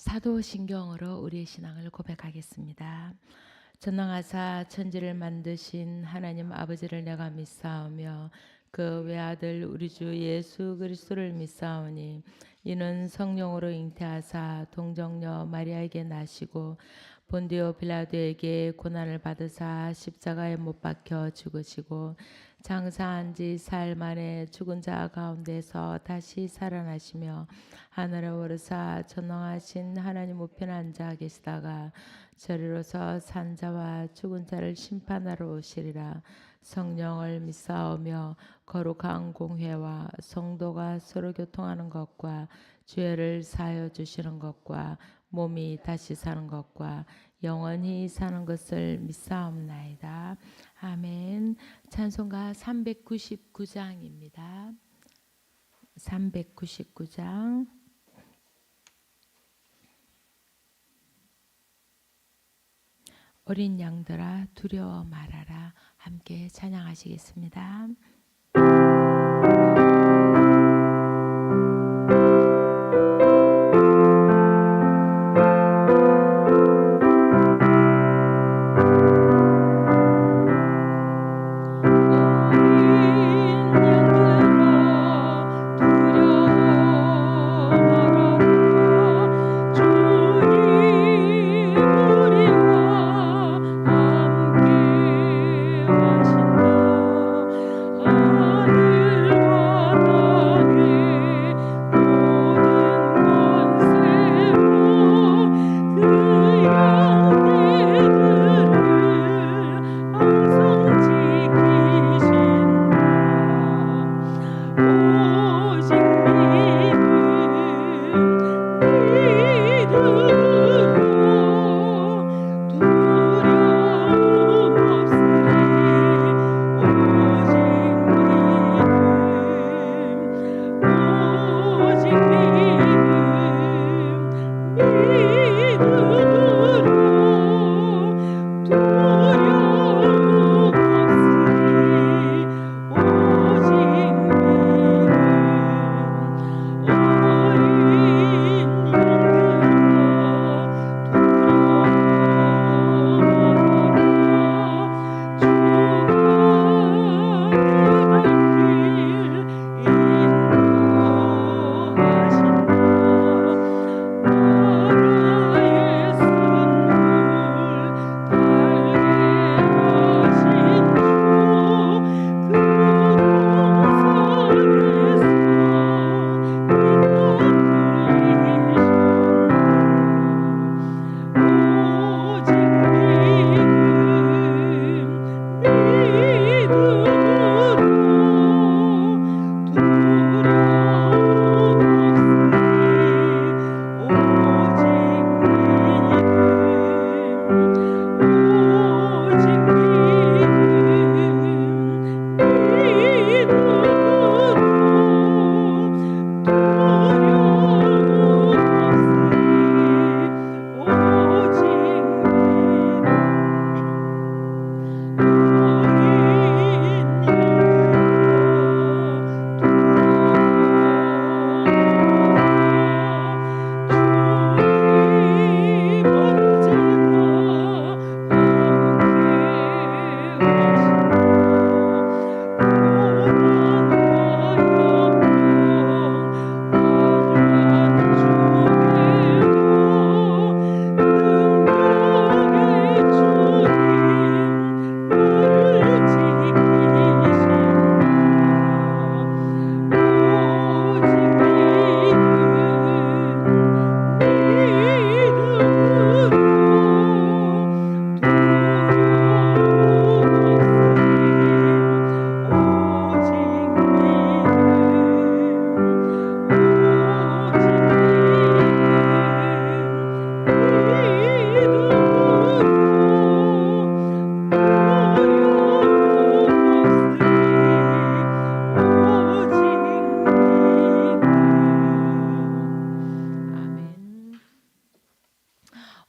사도신경으로 우리의 신앙을 고백하겠습니다. 전능하사 천지를 만드신 하나님 아버지를 내가 믿사오며 그 외아들 우리 주 예수 그리스도를 믿사오니 이는 성령으로 잉태하사 동정녀 마리아에게 나시고 본디오 빌라도에게 고난을 받으사 십자가에 못 박혀 죽으시고 장사한 지 사흘 만에 죽은 자 가운데서 다시 살아나시며 하늘에 오르사 전능하신 하나님 우편에 앉아 계시다가 저리로서 산 자와 죽은 자를 심판하러 오시리라. 성령을 믿사오며 거룩한 공회와 성도가 서로 교통하는 것과 죄를 사하여 주시는 것과 몸이 다시 사는 것과 영원히 사는 것을 믿사옵나이다. 아멘. 찬송가 399장입니다. 399장. 어린 양들아 두려워 말아라. 함께 찬양하시겠습니다.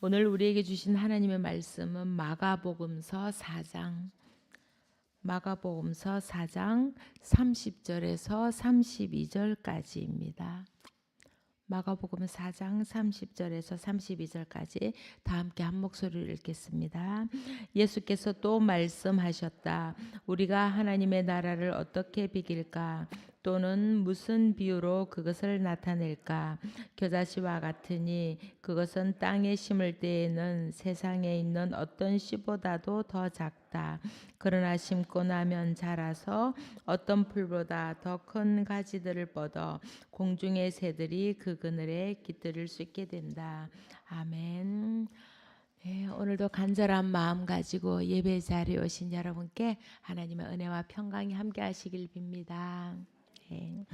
오늘 우리에게 주신 하나님의 말씀은 마가복음서 4장 30절에서 32절까지입니다. 마가복음 4장 30절에서 32절까지 다 함께 한 목소리로 읽겠습니다. 예수께서 또 말씀하셨다. 우리가 하나님의 나라를 어떻게 비길까? 또는 무슨 비유로 그것을 나타낼까? 겨자씨와 같으니 그것은 땅에 심을 때에는 세상에 있는 어떤 씨보다도 더 작다. 그러나 심고 나면 자라서 어떤 풀보다 더 큰 가지들을 뻗어 공중의 새들이 그 그늘에 깃들일 수 있게 된다. 아멘. 네, 오늘도 간절한 마음 가지고 예배 자리에 오신 여러분께 하나님의 은혜와 평강이 함께 하시길 빕니다. 네.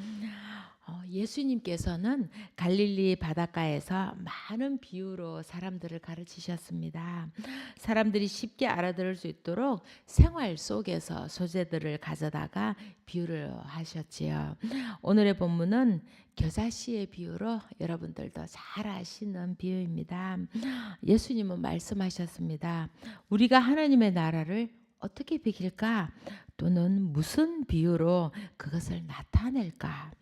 예수님께서는 갈릴리 바닷가에서 많은 비유로 사람들을 가르치셨습니다. 사람들이 쉽게 알아들을 수 있도록 생활 속에서 소재들을 가져다가 비유를 하셨지요. 오늘의 본문은 겨자씨의 비유로 여러분들도 잘 아시는 비유입니다. 예수님은 말씀하셨습니다. 우리가 하나님의 나라를 어떻게 비길까? 또는 무슨 비유로 그것을 나타낼까?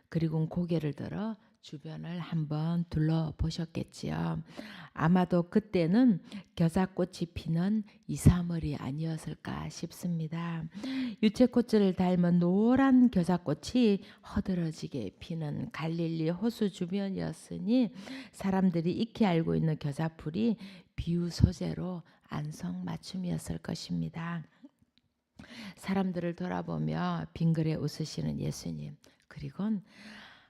그리고 고개를 들어 주변을 한번 둘러보셨겠지요. 아마도 그때는 겨자꽃이 피는 2, 3월이 아니었을까 싶습니다. 유채꽃을 닮은 노란 겨자꽃이 허드러지게 피는 갈릴리 호수 주변이었으니 사람들이 익히 알고 있는 겨자풀이 비유 소재로 안성맞춤이었을 것입니다. 사람들을 돌아보며 빙그레 웃으시는 예수님. 그리고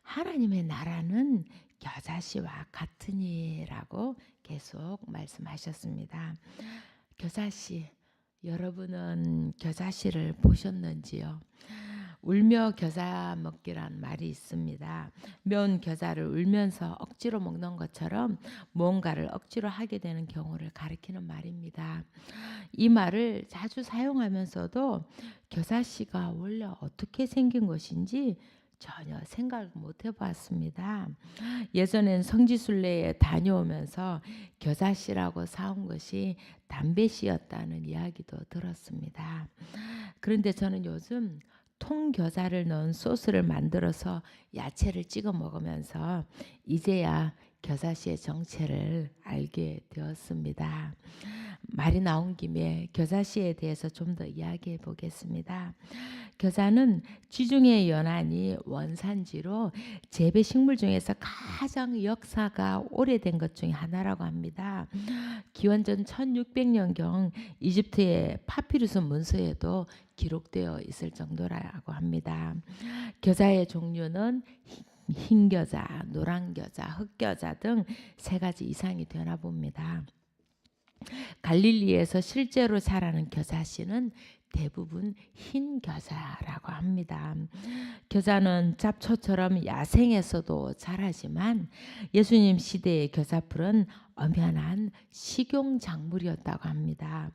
하나님의 나라는 겨자씨와 같으니라고 계속 말씀하셨습니다. 겨자씨, 여러분은 겨자씨를 보셨는지요? 울며 겨자 먹기란 말이 있습니다. 매운 겨자를 울면서 억지로 먹는 것처럼 뭔가를 억지로 하게 되는 경우를 가리키는 말입니다. 이 말을 자주 사용하면서도 겨자씨가 원래 어떻게 생긴 것인지 전혀 생각을 못 해봤습니다. 예전엔 성지순례에 다녀오면서 겨자씨라고 사온 것이 담배씨였다는 이야기도 들었습니다. 그런데 저는 요즘 통겨자를 넣은 소스를 만들어서 야채를 찍어 먹으면서 이제야 겨자씨의 정체를 알게 되었습니다. 말이 나온 김에 겨자씨에 대해서 좀 더 이야기해 보겠습니다. 겨자는 지중해 연안이 원산지로 재배 식물 중에서 가장 역사가 오래된 것 중에 하나라고 합니다. 기원전 1600년경 이집트의 파피루스 문서에도 기록되어 있을 정도라고 합니다. 겨자의 종류는 흰 겨자, 노란 겨자, 흑겨자 등 3가지 이상이 되나 봅니다. 갈릴리에서 실제로 자라는 겨자씨는 대부분 흰 겨자라고 합니다. 겨자는 잡초처럼 야생에서도 자라지만 예수님 시대의 겨자풀은 엄연한 식용작물이었다고 합니다.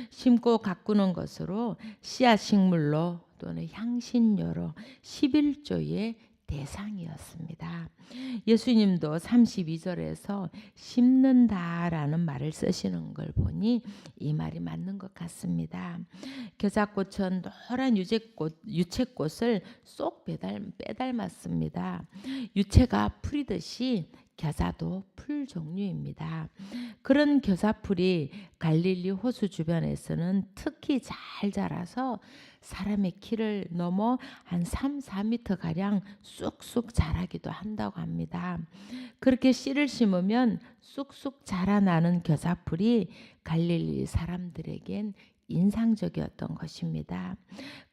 심고 가꾸는 것으로 씨앗 식물로 또는 향신료로 11조의 대상이었습니다. 예수님도 32절에서 심는다라는 말을 쓰시는 걸 보니 이 말이 맞는 것 같습니다. 겨자꽃은 노란 유채꽃을 쏙 빼닮았습니다. 유채가 풀이듯이 겨자도 풀 종류입니다. 그런 겨자풀이 갈릴리 호수 주변에서는 특히 잘 자라서 사람의 키를 넘어 한 3, 4m 가량 쑥쑥 자라기도 한다고 합니다. 그렇게 씨를 심으면 쑥쑥 자라나는 겨자풀이 갈릴리 사람들에겐 인상적이었던 것입니다.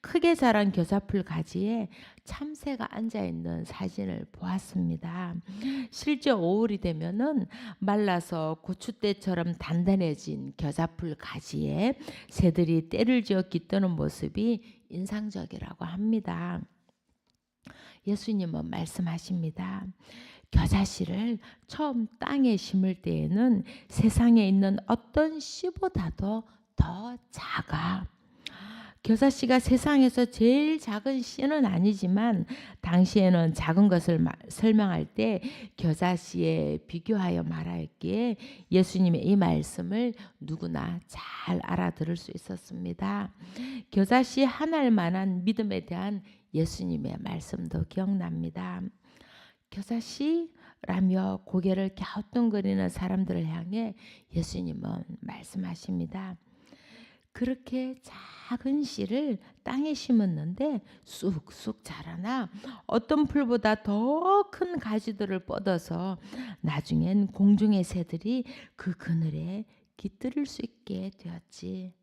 크게 자란 겨자풀 가지에 참새가 앉아 있는 사진을 보았습니다. 실제 5월이 되면은 말라서 고추대처럼 단단해진 겨자풀 가지에 새들이 때를 지어 깃드는 모습이 인상적이라고 합니다. 예수님은 말씀하십니다. 겨자씨를 처음 땅에 심을 때에는 세상에 있는 어떤 씨보다도 더 작아. 겨자씨가 세상에서 제일 작은 씨는 아니지만 당시에는 작은 것을 설명할 때 겨자씨에 비교하여 말하였기에 예수님의 이 말씀을 누구나 잘 알아들을 수 있었습니다. 겨자씨 한 알만한 믿음에 대한 예수님의 말씀도 기억납니다. 겨자씨 라며 고개를 갸우뚱거리는 사람들을 향해 예수님은 말씀하십니다. 그렇게 작은 씨를 땅에 심었는데 쑥쑥 자라나 어떤 풀보다 더 큰 가지들을 뻗어서 나중엔 공중의 새들이 그 그늘에 깃들일 수 있게 되었지.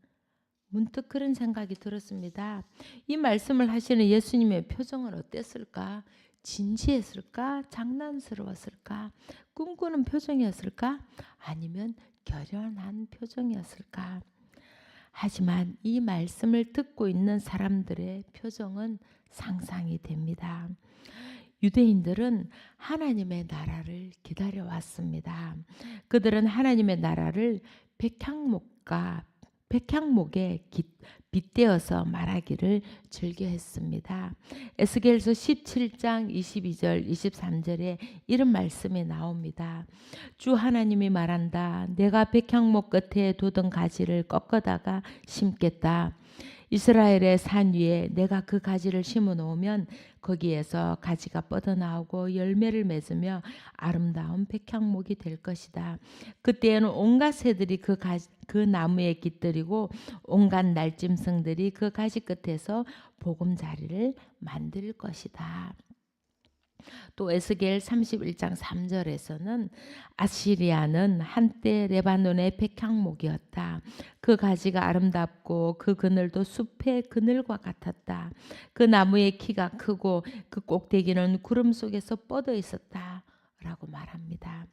문득 그런 생각이 들었습니다. 이 말씀을 하시는 예수님의 표정은 어땠을까? 진지했을까? 장난스러웠을까? 꿈꾸는 표정이었을까? 아니면 결연한 표정이었을까? 하지만 이 말씀을 듣고 있는 사람들의 표정은 상상이 됩니다. 유대인들은 하나님의 나라를 기다려왔습니다. 그들은 하나님의 나라를 백향목에 빗대어서 말하기를 즐겨했습니다. 에스겔서 17장 22절 23절에 이런 말씀이 나옵니다. 주 하나님이 말한다. 내가 백향목 끝에 돋은 가지를 꺾어다가 심겠다. 이스라엘의 산 위에 내가 그 가지를 심어 놓으면 거기에서 가지가 뻗어나오고 열매를 맺으며 아름다운 백향목이 될 것이다. 그때에는 온갖 새들이 그 나무에 깃들이고 온갖 날짐승들이 그 가지 끝에서 보금자리를 만들 것이다. 또 에스겔 31장 3절에서는 아시리아는 한때 레바논의 백향목이었다. 그 가지가 아름답고 그 그늘도 숲의 그늘과 같았다. 그 나무의 키가 크고 그 꼭대기는 구름 속에서 뻗어 있었다. 라고 말합니다.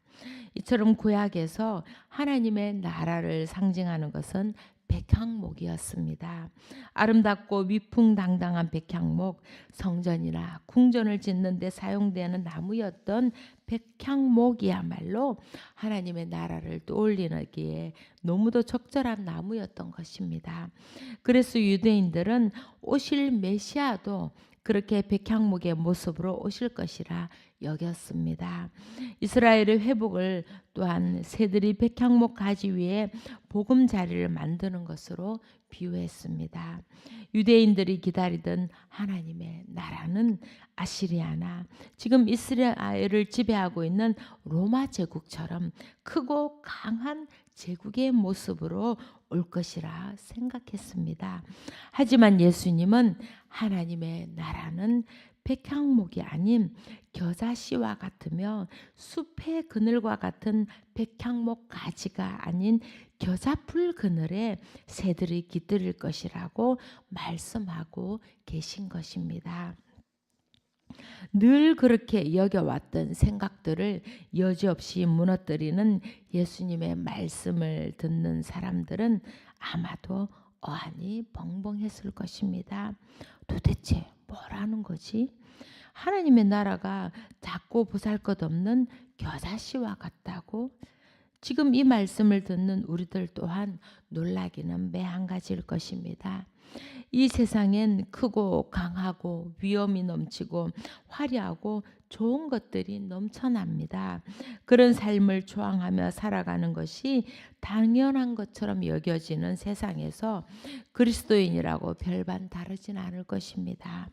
이처럼 구약에서 하나님의 나라를 상징하는 것은 백향목이었습니다. 아름답고 위풍당당한 백향목, 성전이나 궁전을 짓는 데 사용되는 나무였던 백향목이야말로 하나님의 나라를 떠올리기에 너무도 적절한 나무였던 것입니다. 그래서 유대인들은 오실 메시아도 그렇게 백향목의 모습으로 오실 것이라 여겼습니다. 이스라엘의 회복을 또한 새들이 백향목 가지 위에 보금자리를 만드는 것으로 비유했습니다. 유대인들이 기다리던 하나님의 나라는 아시리아나 지금 이스라엘을 지배하고 있는 로마 제국처럼 크고 강한 제국의 모습으로 올 것이라 생각했습니다. 하지만 예수님은 하나님의 나라는 백향목이 아닌 겨자씨와 같으며 숲의 그늘과 같은 백향목 가지가 아닌 겨자풀 그늘에 새들이 깃들일 것이라고 말씀하고 계신 것입니다. 늘 그렇게 여겨왔던 생각들을 여지없이 무너뜨리는 예수님의 말씀을 듣는 사람들은 아마도 어안이 벙벙했을 것입니다. 도대체 뭐라는 거지? 하나님의 나라가 작고 보잘것없는 겨자씨와 같다고? 지금 이 말씀을 듣는 우리들 또한 놀라기는 매한 가지일 것입니다. 이 세상엔 크고 강하고 위험이 넘치고 화려하고 좋은 것들이 넘쳐납니다. 그런 삶을 좋아하며 살아가는 것이 당연한 것처럼 여겨지는 세상에서 그리스도인이라고 별반 다르진 않을 것입니다.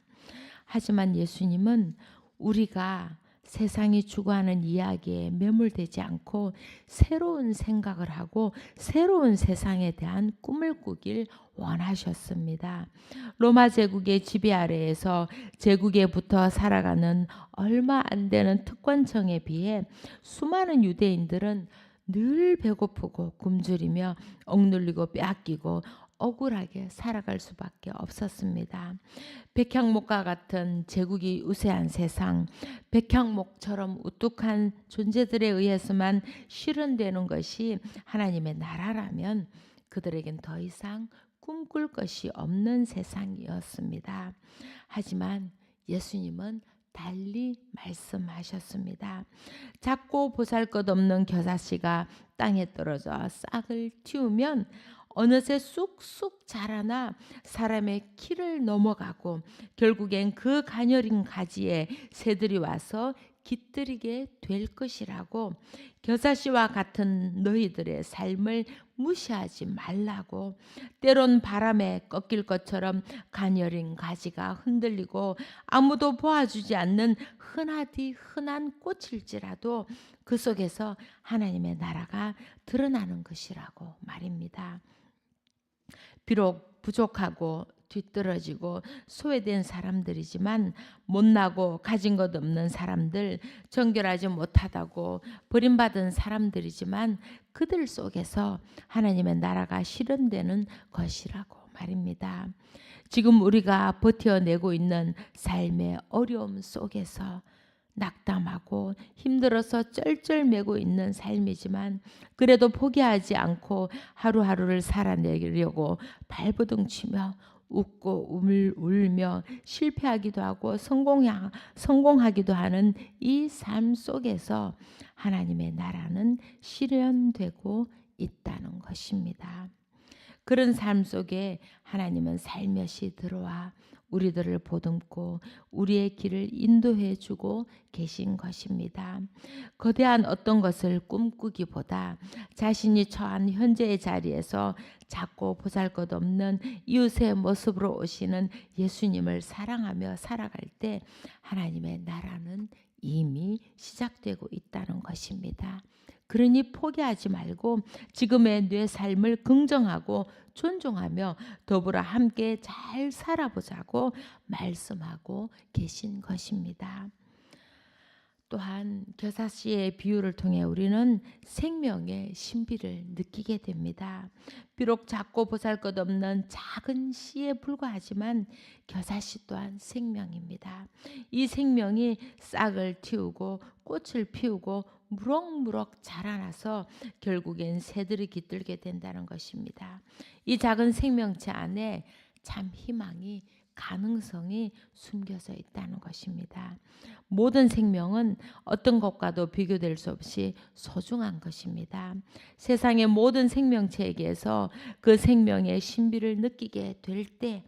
하지만 예수님은 우리가 세상이 추구하는 이야기에 매몰되지 않고 새로운 생각을 하고 새로운 세상에 대한 꿈을 꾸길 원하셨습니다. 로마 제국의 지배 아래에서 제국에 붙어 살아가는 얼마 안 되는 특권층에 비해 수많은 유대인들은 늘 배고프고 굶주리며 억눌리고 빼앗기고 억울하게 살아갈 수밖에 없었습니다. 백향목과 같은 제국이 우세한 세상, 백향목처럼 우뚝한 존재들에 의해서만 실현되는 것이 하나님의 나라라면 그들에겐 더 이상 꿈꿀 것이 없는 세상이었습니다. 하지만 예수님은 달리 말씀하셨습니다. 작고 보잘것없는 겨자씨가 땅에 떨어져 싹을 틔우면 어느새 쑥쑥 자라나 사람의 키를 넘어가고 결국엔 그 가녀린 가지에 새들이 와서 깃들이게 될 것이라고, 겨자씨와 같은 너희들의 삶을 무시하지 말라고, 때론 바람에 꺾일 것처럼 가녀린 가지가 흔들리고 아무도 보아주지 않는 흔하디 흔한 꽃일지라도 그 속에서 하나님의 나라가 드러나는 것이라고 말입니다. 비록 부족하고 뒤떨어지고 소외된 사람들이지만, 못나고 가진 것 없는 사람들, 정결하지 못하다고 버림받은 사람들이지만 그들 속에서 하나님의 나라가 실현되는 것이라고 말입니다. 지금 우리가 버텨내고 있는 삶의 어려움 속에서 낙담하고 힘들어서 쩔쩔매고 있는 삶이지만, 그래도 포기하지 않고 하루하루를 살아내려고 발버둥 치며 웃고 울며 실패하기도 하고 성공하기도 하는 이 삶 속에서 하나님의 나라는 실현되고 있다는 것입니다. 그런 삶 속에 하나님은 살며시 들어와 우리들을 보듬고 우리의 길을 인도해 주고 계신 것입니다. 거대한 어떤 것을 꿈꾸기보다 자신이 처한 현재의 자리에서 작고 보잘것없는 이웃의 모습으로 오시는 예수님을 사랑하며 살아갈 때 하나님의 나라는 이미 시작되고 있다는 것입니다. 그러니 포기하지 말고 지금의 내 삶을 긍정하고 존중하며 더불어 함께 잘 살아보자고 말씀하고 계신 것입니다. 또한 겨자씨의 비유를 통해 우리는 생명의 신비를 느끼게 됩니다. 비록 작고 보잘것없는 작은 씨에 불과하지만 겨자씨 또한 생명입니다. 이 생명이 싹을 틔우고 꽃을 피우고 무럭무럭 자라나서 결국엔 새들이 깃들게 된다는 것입니다. 이 작은 생명체 안에 참 희망이, 가능성이 숨겨져 있다는 것입니다. 모든 생명은 어떤 것과도 비교될 수 없이 소중한 것입니다. 세상의 모든 생명체에게서 그 생명의 신비를 느끼게 될 때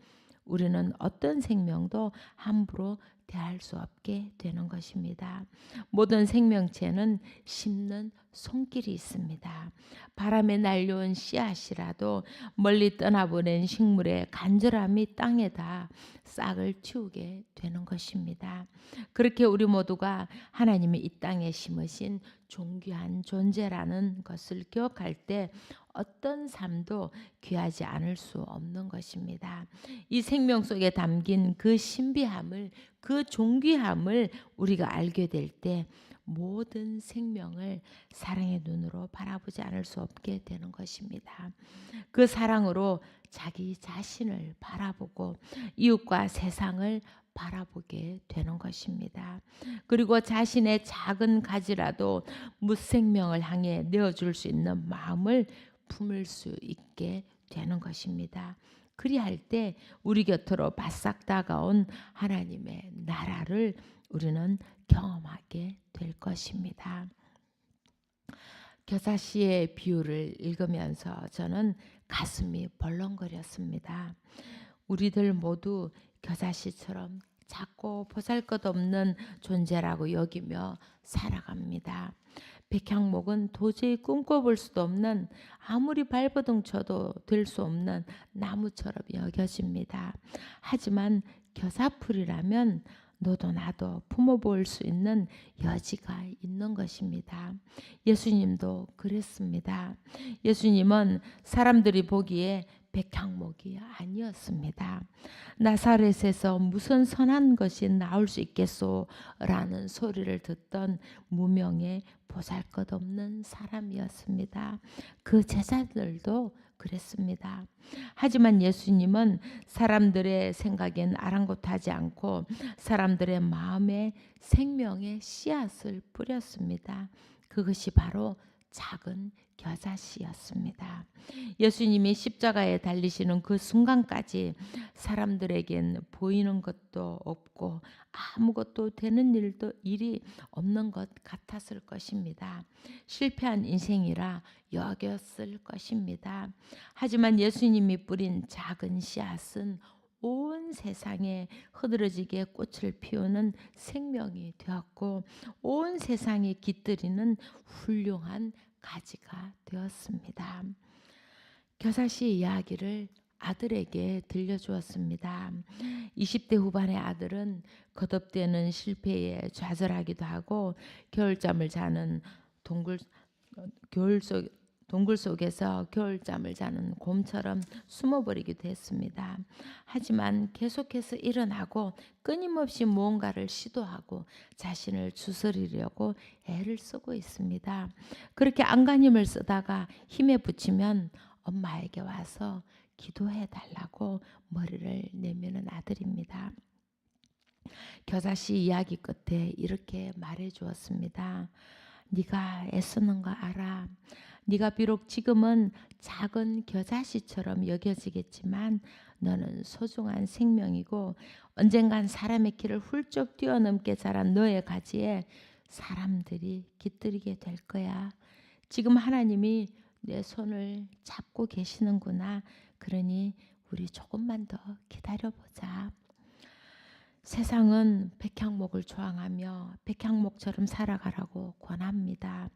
우리는 어떤 생명도 함부로 대할 수 없게 되는 것입니다. 모든 생명체는 심는 손길이 있습니다. 바람에 날려온 씨앗이라도 멀리 떠나보낸 식물의 간절함이 땅에다 싹을 틔우게 되는 것입니다. 그렇게 우리 모두가 하나님이 이 땅에 심으신 존귀한 존재라는 것을 기억할 때 어떤 삶도 귀하지 않을 수 없는 것입니다. 이 생명 속에 담긴 그 신비함을, 그 존귀함을 우리가 알게 될 때 모든 생명을 사랑의 눈으로 바라보지 않을 수 없게 되는 것입니다. 그 사랑으로 자기 자신을 바라보고 이웃과 세상을 바라보게 되는 것입니다. 그리고 자신의 작은 가지라도 무생명을 향해 내어줄 수 있는 마음을 품을 수 있게 되는 것입니다. 그리할 때 우리 곁으로 바싹 다가온 하나님의 나라를 우리는 경험하게 될 것입니다. 겨자씨의 비유를 읽으면서 저는 가슴이 벌렁거렸습니다. 우리들 모두 겨자씨처럼 작고 보잘것없는 존재라고 여기며 살아갑니다. 백향목은 도저히 꿈꿔볼 수도 없는, 아무리 발버둥 쳐도 될 수 없는 나무처럼 여겨집니다. 하지만 겨자풀이라면 너도 나도 품어볼 수 있는 여지가 있는 것입니다. 예수님도 그랬습니다. 예수님은 사람들이 보기에 백향목이 아니었습니다. 나사렛에서 무슨 선한 것이 나올 수 있겠소? 라는 소리를 듣던 무명의 보잘것없는 사람이었습니다. 그 제자들도 그랬습니다. 하지만 예수님은 사람들의 생각엔 아랑곳하지 않고 사람들의 마음에 생명의 씨앗을 뿌렸습니다. 그것이 바로 작은 겨자씨였습니다. 예수님이 십자가에 달리시는 그 순간까지 사람들에겐 보이는 것도 없고 아무것도 되는 일이 없는 것 같았을 것입니다. 실패한 인생이라 여겼을 것입니다. 하지만 예수님이 뿌린 작은 씨앗은 온 세상에 흐드러지게 꽃을 피우는 생명이 되었고 온 세상에 깃들이는 훌륭한 가지가 되었습니다. 겨자씨 이야기를 아들에게 들려주었습니다. 20대 후반의 아들은 거듭되는 실패에 좌절하기도 하고 겨울잠을 자는 동굴 겨울 속 동굴 속에서 겨울잠을 자는 곰처럼 숨어버리기도 했습니다. 하지만 계속해서 일어나고 끊임없이 무언가를 시도하고 자신을 추스리려고 애를 쓰고 있습니다. 그렇게 안간힘을 쓰다가 힘에 부치면 엄마에게 와서 기도해 달라고 머리를 내미는 아들입니다. 겨자씨 이야기 끝에 이렇게 말해 주었습니다. 네가 애쓰는 거 알아. 네가 비록 지금은 작은 겨자씨처럼 여겨지겠지만 너는 소중한 생명이고 언젠간 사람의 길을 훌쩍 뛰어넘게 자란 너의 가지에 사람들이 깃들이게 될 거야. 지금 하나님이 내 손을 잡고 계시는구나. 그러니 우리 조금만 더 기다려보자. 세상은 백향목을 조항하며 백향목처럼 살아가라고 권합니다.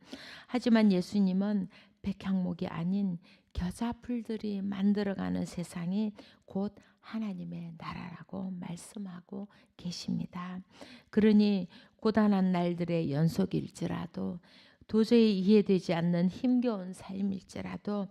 하지만 예수님은 백향목이 아닌 겨자풀들이 만들어가는 세상이 곧 하나님의 나라라고 말씀하고 계십니다. 그러니 고단한 날들의 연속일지라도 도저히 이해되지 않는 힘겨운 삶일지라도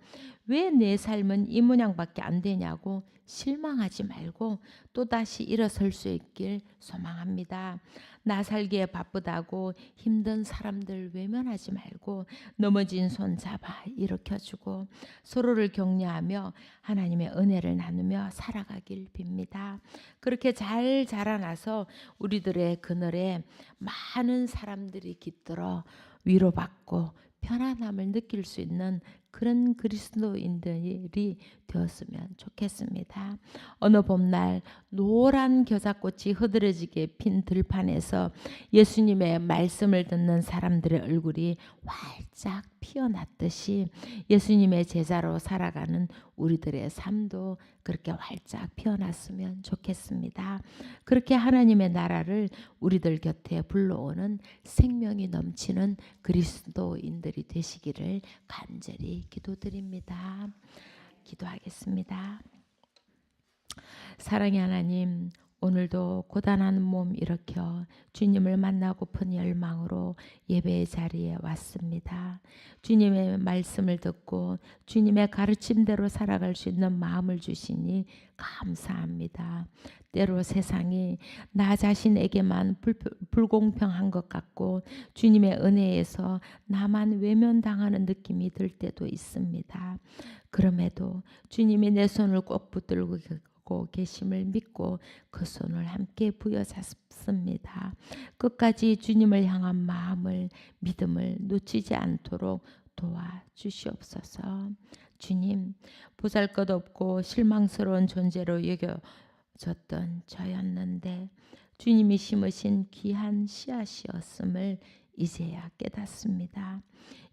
왜 내 삶은 이 모양밖에 안 되냐고 실망하지 말고 또다시 일어설 수 있길 소망합니다. 나 살기에 바쁘다고 힘든 사람들 외면하지 말고 넘어진 손 잡아 일으켜주고 서로를 격려하며 하나님의 은혜를 나누며 살아가길 빕니다. 그렇게 잘 자라나서 우리들의 그늘에 많은 사람들이 깃들어 위로받고 편안함을 느낄 수 있는 그런 그리스도인들이 되었으면 좋겠습니다. 어느 봄날 노란 겨자꽃이 흐드러지게 핀 들판에서 예수님의 말씀을 듣는 사람들의 얼굴이 활짝 피어났듯이 예수님의 제자로 살아가는 우리들의 삶도 그렇게 활짝 피어났으면 좋겠습니다. 그렇게 하나님의 나라를 우리들 곁에 불러오는 생명이 넘치는 그리스도인들이 되시기를 간절히 기도드립니다. 기도하겠습니다. 사랑의 하나님, 오늘도 고단한 몸 일으켜 주님을 만나고픈 열망으로 예배의 자리에 왔습니다. 주님의 말씀을 듣고 주님의 가르침대로 살아갈 수 있는 마음을 주시니 감사합니다. 때로 세상이 나 자신에게만 불공평한 것 같고 주님의 은혜에서 나만 외면당하는 느낌이 들 때도 있습니다. 그럼에도 주님이 내 손을 꼭 붙들고 계심을 믿고 그 손을 함께 부여잡습니다. 끝까지 주님을 향한 마음을 믿음을 놓치지 않도록 도와주시옵소서. 주님, 보잘것없고 실망스러운 존재로 여겨졌던 저였는데 주님이 심으신 귀한 씨앗이었음을 이제야 깨닫습니다.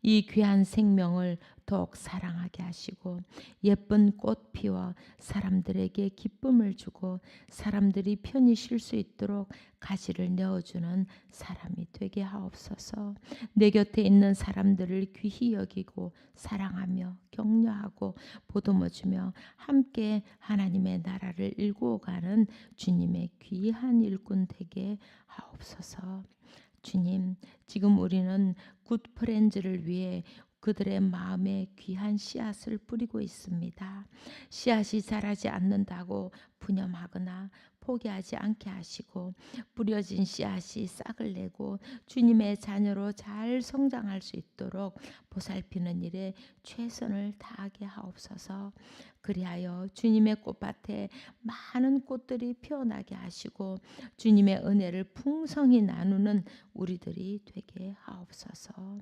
이 귀한 생명을 더욱 사랑하게 하시고 예쁜 꽃 피워 사람들에게 기쁨을 주고 사람들이 편히 쉴 수 있도록 가지를 내어주는 사람이 되게 하옵소서. 내 곁에 있는 사람들을 귀히 여기고 사랑하며 격려하고 보듬어주며 함께 하나님의 나라를 일구어가는 주님의 귀한 일꾼 되게 하옵소서. 주님, 지금 우리는 굿프렌즈를 위해 그들의 마음에 귀한 씨앗을 뿌리고 있습니다. 씨앗이 자라지 않는다고 분염하거나 포기하지 않게 하시고 뿌려진 씨앗이 싹을 내고 주님의 자녀로 잘 성장할 수 있도록 보살피는 일에 최선을 다하게 하옵소서. 그리하여 주님의 꽃밭에 많은 꽃들이 피어나게 하시고 주님의 은혜를 풍성히 나누는 우리들이 되게 하옵소서.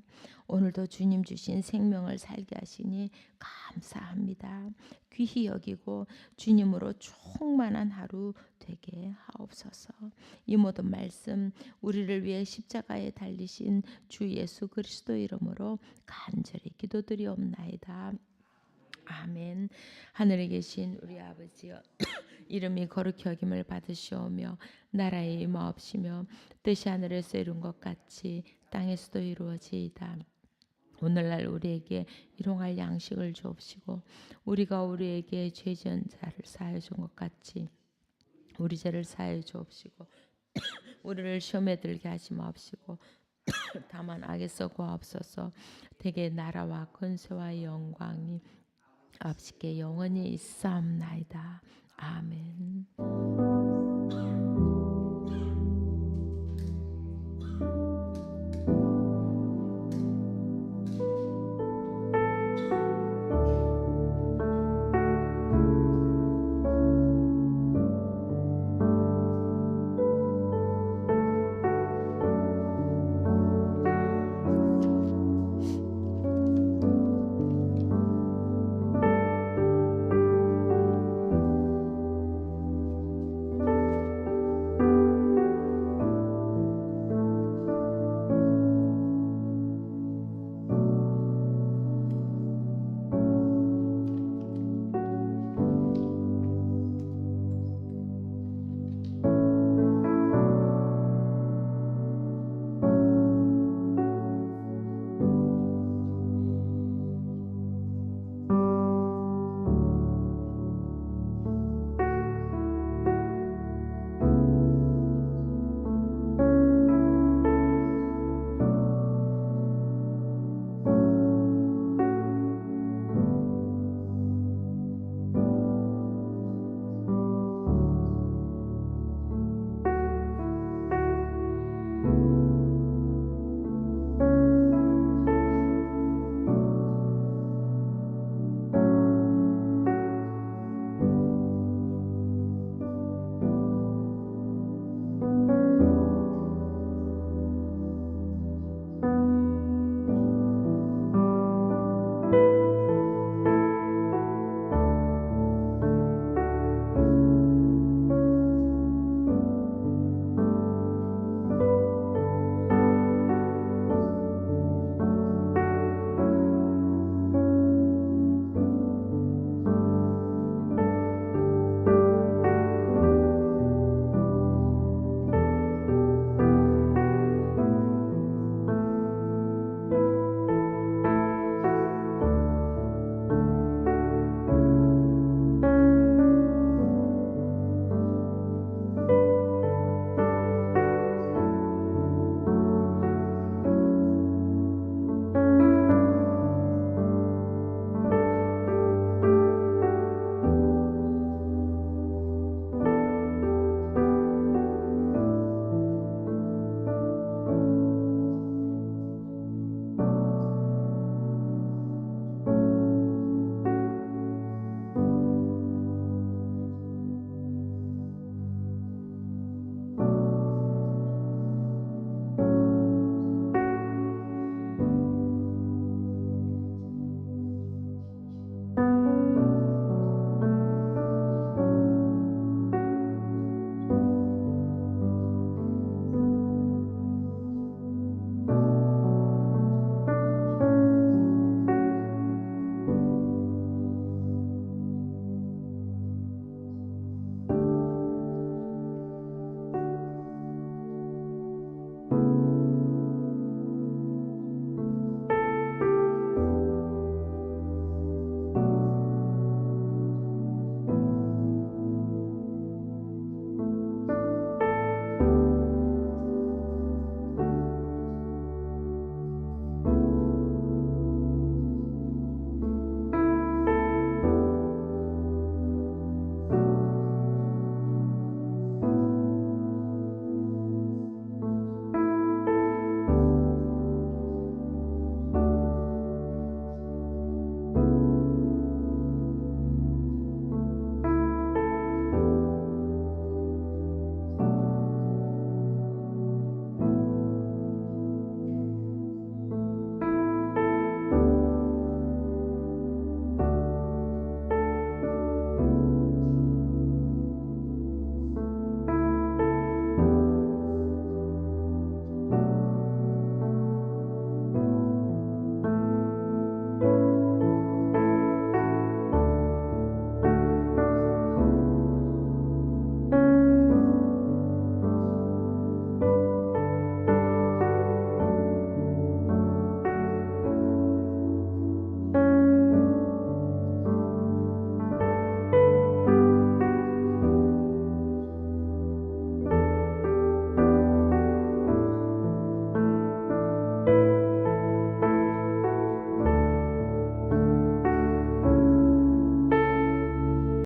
오늘도 주님 주신 생명을 살게 하시니 감사합니다. 귀히 여기고 주님으로 충만한 하루 되게 하옵소서. 이 모든 말씀 우리를 위해 십자가에 달리신 주 예수 그리스도 이름으로 간절히 기도드리옵나이다. 아멘. 하늘에 계신 우리 아버지여, 이름이 거룩히 여김을 받으시오며 나라의 임하옵시며 뜻이 하늘에서 이룬 것 같이 땅에서도 이루어지이다. 오늘날 우리에게 일용할 양식을 주옵시고 우리가 우리에게 죄 지은 자를 사하여 준 것 같이 우리 죄를 사하여 주옵시고 우리를 시험에 들게 하지 마옵시고 다만 악에서 구하옵소서. 대개 나라와 권세와 영광이 아버지께 영원히 있사옵나이다. 아멘.